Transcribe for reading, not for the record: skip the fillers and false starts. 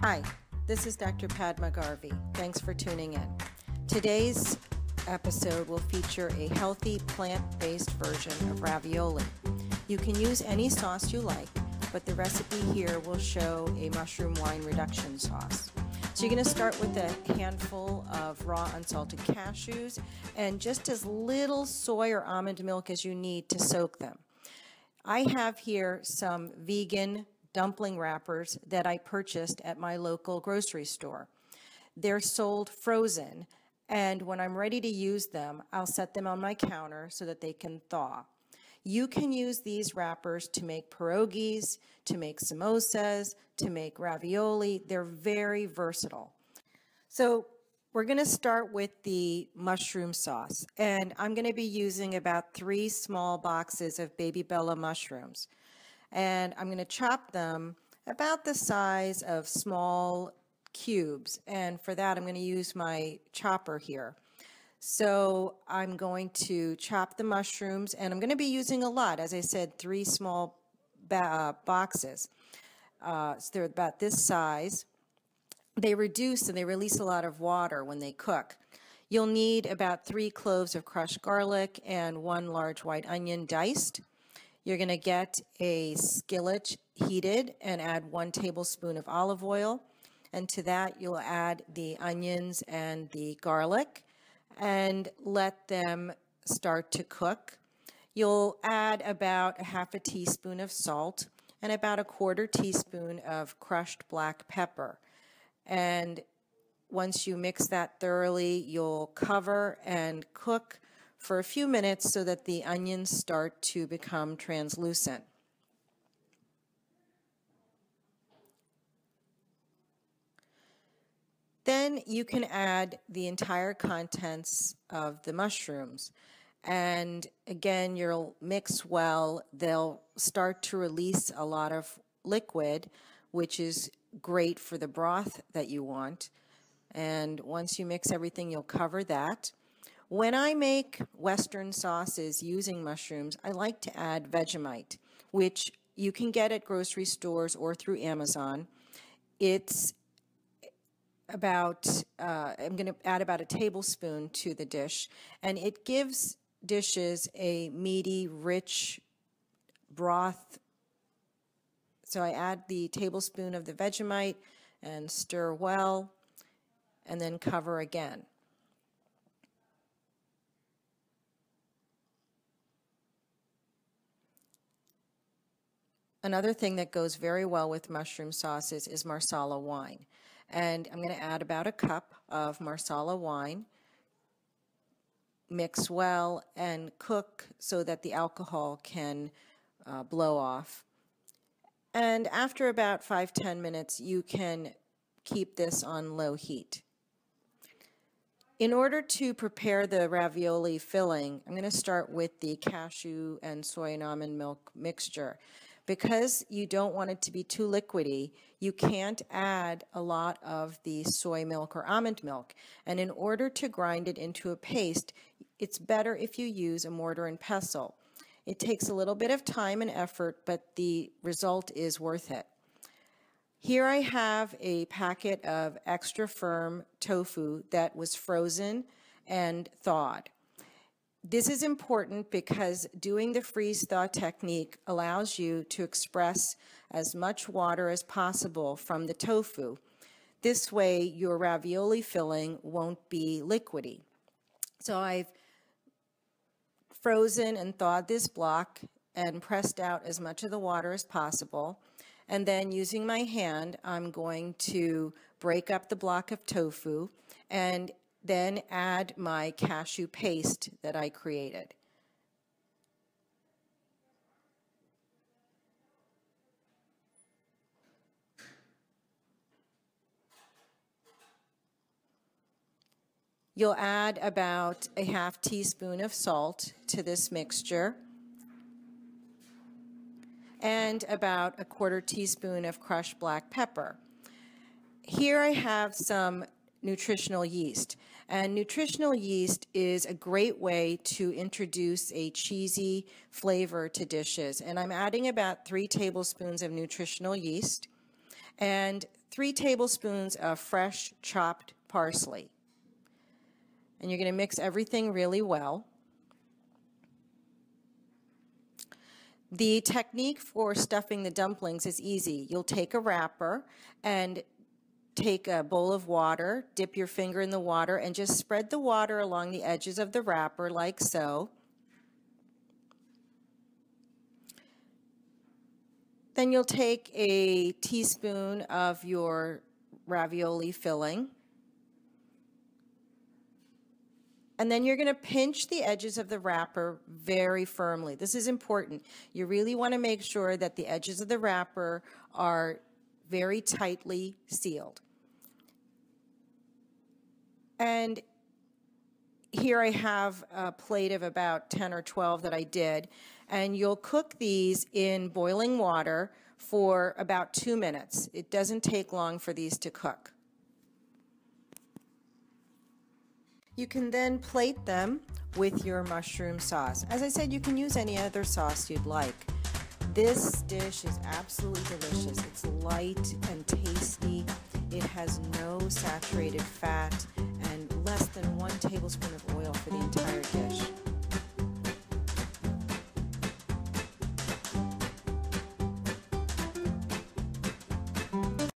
Hi, this is Dr. Padma Garvey. Thanks for tuning in. Today's episode will feature a healthy plant-based version of ravioli. You can use any sauce you like, but the recipe here will show a mushroom wine reduction sauce. So you're going to start with a handful of raw unsalted cashews and just as little soy or almond milk as you need to soak them. I have here some vegan dumpling wrappers that I purchased at my local grocery store. They're sold frozen, and when I'm ready to use them, I'll set them on my counter so that they can thaw. You can use these wrappers to make pierogies, to make samosas, to make ravioli. They're very versatile. So we're going to start with the mushroom sauce, and I'm going to be using about 3 small boxes of baby Bella mushrooms. And I'm going to chop them about the size of small cubes. And for that, I'm going to use my chopper here. So I'm going to chop the mushrooms, and I'm going to be using a lot. As I said, 3 small boxes. So they're about this size. They reduce and they release a lot of water when they cook. You'll need about 3 cloves of crushed garlic and 1 large white onion diced. You're going to get a skillet heated and add 1 tablespoon of olive oil. And to that, you'll add the onions and the garlic and let them start to cook. You'll add about a half a teaspoon of salt and about a 1/4 teaspoon of crushed black pepper. And once you mix that thoroughly, you'll cover and cook for a few minutes so that the onions start to become translucent. Then you can add the entire contents of the mushrooms. And again, you'll mix well. They'll start to release a lot of liquid, which is great for the broth that you want. And once you mix everything, you'll cover that. When I make Western sauces using mushrooms, I like to add Vegemite, which you can get at grocery stores or through Amazon. It's about, I'm going to add about a tablespoon to the dish, and it gives dishes a meaty, rich broth. So I add the tablespoon of the Vegemite and stir well, and then cover again. Another thing that goes very well with mushroom sauces is Marsala wine. And I'm going to add about a cup of Marsala wine, mix well, and cook so that the alcohol can blow off. And after about 5-10 minutes, you can keep this on low heat. In order to prepare the ravioli filling, I'm going to start with the cashew and soy and almond milk mixture. Because you don't want it to be too liquidy, you can't add a lot of the soy milk or almond milk. And in order to grind it into a paste, it's better if you use a mortar and pestle. It takes a little bit of time and effort, but the result is worth it. Here I have a packet of extra firm tofu that was frozen and thawed. This is important because doing the freeze-thaw technique allows you to express as much water as possible from the tofu. This way, your ravioli filling won't be liquidy. So I've frozen and thawed this block and pressed out as much of the water as possible. And then using my hand, I'm going to break up the block of tofu and then add my cashew paste that I created. You'll add about a half teaspoon of salt to this mixture and about a 1/4 teaspoon of crushed black pepper. Here I have some nutritional yeast. And nutritional yeast is a great way to introduce a cheesy flavor to dishes. And I'm adding about 3 tablespoons of nutritional yeast and 3 tablespoons of fresh chopped parsley. And you're going to mix everything really well. The technique for stuffing the dumplings is easy. You'll take a wrapper and take a bowl of water, dip your finger in the water, and just spread the water along the edges of the wrapper like so. Then you'll take a teaspoon of your ravioli filling. And then you're going to pinch the edges of the wrapper very firmly. This is important. You really want to make sure that the edges of the wrapper are very tightly sealed. And here I have a plate of about 10 or 12 that I did. And you'll cook these in boiling water for about 2 minutes. It doesn't take long for these to cook. You can then plate them with your mushroom sauce. As I said, you can use any other sauce you'd like. This dish is absolutely delicious. It's light and tasty. It has no saturated fat and less than 1 tablespoon of oil for the entire dish.